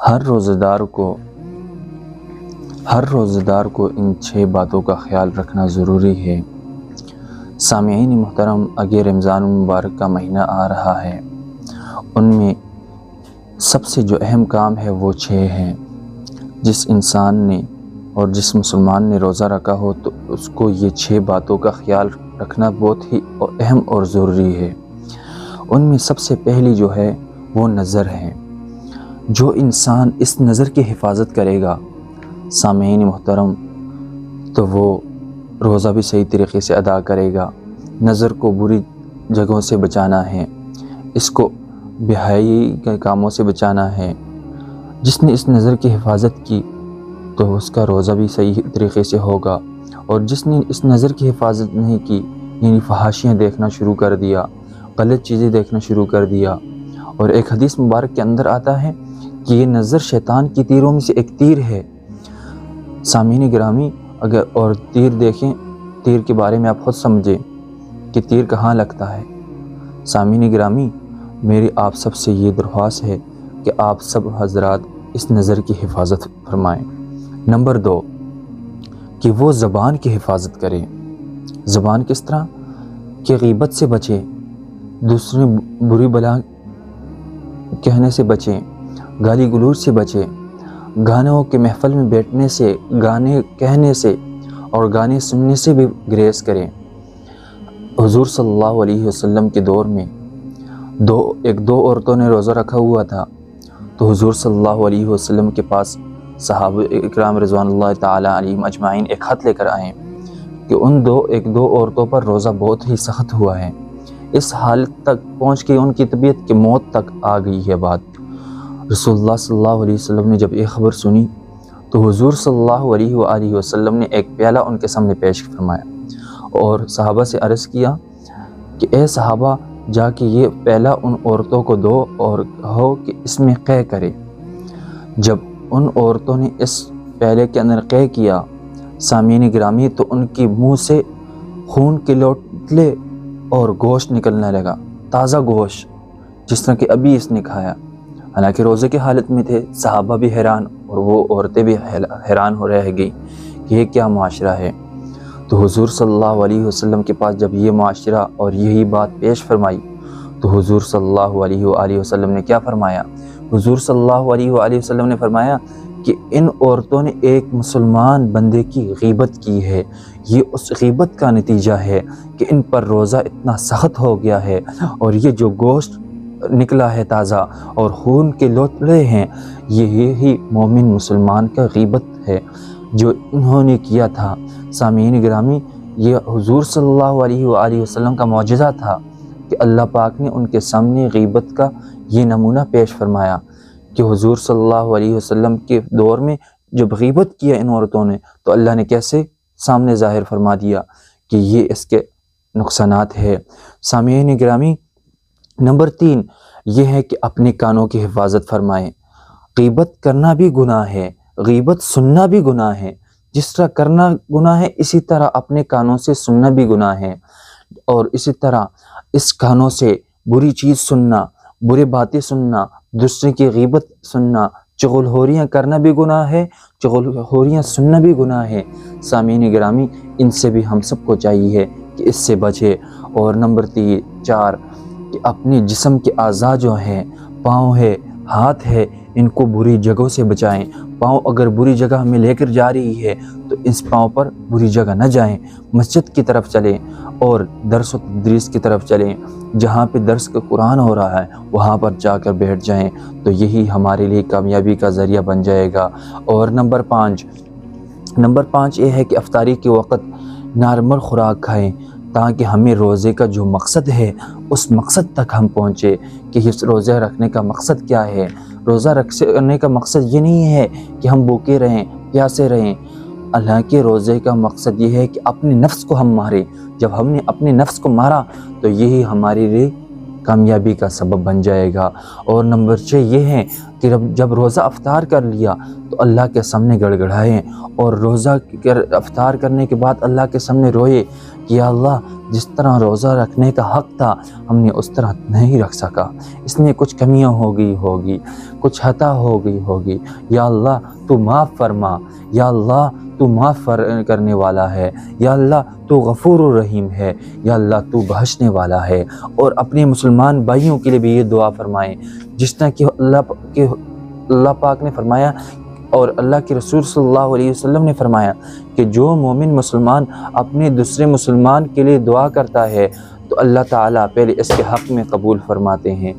ہر روزہ دار کو ان 6 باتوں کا خیال رکھنا ضروری ہے۔ سامعین محترم، اگر رمضان المبارک کا مہینہ آ رہا ہے، ان میں سب سے جو اہم کام ہے وہ 6 ہیں۔ جس انسان نے اور جس مسلمان نے روزہ رکھا ہو تو اس کو یہ 6 باتوں کا خیال رکھنا بہت ہی اہم اور ضروری ہے۔ ان میں سب سے پہلی جو ہے وہ نظر ہے۔ جو انسان اس نظر کی حفاظت کرے گا سامعین محترم، تو وہ روزہ بھی صحیح طریقے سے ادا کرے گا۔ نظر کو بری جگہوں سے بچانا ہے، اس کو بے حیائی کے کاموں سے بچانا ہے۔ جس نے اس نظر کی حفاظت کی تو اس کا روزہ بھی صحیح طریقے سے ہوگا، اور جس نے اس نظر کی حفاظت نہیں کی، یعنی فحاشیاں دیکھنا شروع کر دیا، غلط چیزیں دیکھنا شروع کر دیا۔ اور ایک حدیث مبارک کے اندر آتا ہے کہ یہ نظر شیطان کی تیروں میں سے ایک تیر ہے۔ سامعین گرامی، اگر اور تیر دیکھیں، تیر کے بارے میں آپ خود سمجھیں کہ تیر کہاں لگتا ہے۔ سامعین گرامی، میری آپ سب سے یہ درخواست ہے کہ آپ سب حضرات اس نظر کی حفاظت فرمائیں۔ نمبر 2 کہ وہ زبان کی حفاظت کریں۔ زبان کس طرح؟ کہ غیبت سے بچیں، دوسرے بری بلا کہنے سے بچیں، گالی گلوچ سے بچیں، گانوں کے محفل میں بیٹھنے سے، گانے کہنے سے اور گانے سننے سے بھی گریز کریں۔ حضور صلی اللہ علیہ وسلم کے دور میں دو عورتوں نے روزہ رکھا ہوا تھا، تو حضور صلی اللہ علیہ وسلم کے پاس صحابہ اکرام رضوان اللہ تعالی علیہم اجمعین ایک خط لے کر آئے کہ ان دو عورتوں پر روزہ بہت ہی سخت ہوا ہے۔ اس حالت تک پہنچ کے ان کی طبیعت کی موت تک آ گئی ہے بات۔ رسول اللہ صلی اللہ علیہ وسلم نے جب یہ خبر سنی تو حضور صلی اللہ علیہ وآلہ وسلم نے ایک پیالہ ان کے سامنے پیش فرمایا اور صحابہ سے عرض کیا کہ اے صحابہ، جا کے یہ پیالہ ان عورتوں کو دو اور کہو کہ اس میں قے کرے۔ جب ان عورتوں نے اس پیالے کے اندر قے کیا سامعین گرامی، تو ان کی منہ سے خون کے لوٹلے اور گوشت نکلنے لگا، تازہ گوشت، جس طرح کہ ابھی اس نے کھایا۔ حالانکہ روزے کی حالت میں تھے، صحابہ بھی حیران اور وہ عورتیں بھی حیران ہو رہ گئی کہ یہ کیا معاشرہ ہے۔ تو حضور صلی اللہ علیہ وسلم کے پاس جب یہ معاشرہ اور یہی بات پیش فرمائی تو حضور صلی اللہ علیہ وآلہ وسلم نے کیا فرمایا؟ حضور صلی اللہ علیہ وآلہ وسلم نے فرمایا کہ ان عورتوں نے ایک مسلمان بندے کی غیبت کی ہے، یہ اس غیبت کا نتیجہ ہے کہ ان پر روزہ اتنا سخت ہو گیا ہے، اور یہ جو گوشت نکلا ہے تازہ اور خون کے لوتڑے ہیں، یہی مومن مسلمان کا غیبت ہے جو انہوں نے کیا تھا۔ سامعین گرامی، یہ حضور صلی اللہ علیہ وآلہ وسلم کا معجزہ تھا کہ اللہ پاک نے ان کے سامنے غیبت کا یہ نمونہ پیش فرمایا کہ حضور صلی اللہ علیہ وسلم کے دور میں جب غیبت کیا ان عورتوں نے تو اللہ نے کیسے سامنے ظاہر فرما دیا کہ یہ اس کے نقصانات ہے۔ سامعین گرامی، نمبر 3 یہ ہے کہ اپنے کانوں کی حفاظت فرمائیں۔ غیبت کرنا بھی گناہ ہے، غیبت سننا بھی گناہ ہے۔ جس طرح کرنا گناہ ہے، اسی طرح اپنے کانوں سے سننا بھی گناہ ہے، اور اسی طرح اس کانوں سے بری چیز سننا، برے باتیں سننا، دوسرے کی غیبت سننا، چغلخوریاں کرنا بھی گناہ ہے، چغلخوریاں سننا بھی گناہ ہے۔ سامعین گرامی، ان سے بھی ہم سب کو چاہیے کہ اس سے بچے۔ اور نمبر 4 کہ اپنے جسم کے اعضاء جو ہیں، پاؤں ہے، ہاتھ ہے، ان کو بری جگہوں سے بچائیں۔ پاؤں اگر بری جگہ ہمیں لے کر جا رہی ہے تو اس پاؤں پر بری جگہ نہ جائیں، مسجد کی طرف چلیں اور درس و تدریس کی طرف چلیں۔ جہاں پہ درس کا قرآن ہو رہا ہے وہاں پر جا کر بیٹھ جائیں، تو یہی ہمارے لیے کامیابی کا ذریعہ بن جائے گا۔ اور نمبر 5 یہ ہے کہ افطاری کے وقت نارمل خوراک کھائیں، تاکہ ہمیں روزے کا جو مقصد ہے اس مقصد تک ہم پہنچے کہ اس روزہ رکھنے کا مقصد کیا ہے۔ روزہ رکھنے کا مقصد یہ نہیں ہے کہ ہم بھوکے رہیں، پیاسے رہیں۔ حالانکہ روزے کا مقصد یہ ہے کہ اپنے نفس کو ہم ماریں۔ جب ہم نے اپنے نفس کو مارا تو یہی ہمارے لیے کامیابی کا سبب بن جائے گا۔ اور نمبر 6 یہ ہے کہ جب روزہ افطار کر لیا تو اللہ کے سامنے گڑگڑائیں، اور روزہ افطار کرنے کے بعد اللہ کے سامنے روئے کہ یا اللہ جس طرح روزہ رکھنے کا حق تھا ہم نے اس طرح نہیں رکھ سکا، اس میں کچھ کمیاں ہوگی، کچھ خطا ہوگی، یا اللہ تو معاف فرما، یا اللہ تو معاف کرنے والا ہے، یا اللہ تو غفور الرحیم ہے، یا اللہ تو بخشنے والا ہے۔ اور اپنے مسلمان بھائیوں کے لیے بھی یہ دعا فرمائیں، جس طرح کہ اللہ پاک نے فرمایا اور اللہ کے رسول صلی اللہ علیہ وسلم نے فرمایا کہ جو مومن مسلمان اپنے دوسرے مسلمان کے لیے دعا کرتا ہے تو اللہ تعالیٰ پہلے اس کے حق میں قبول فرماتے ہیں۔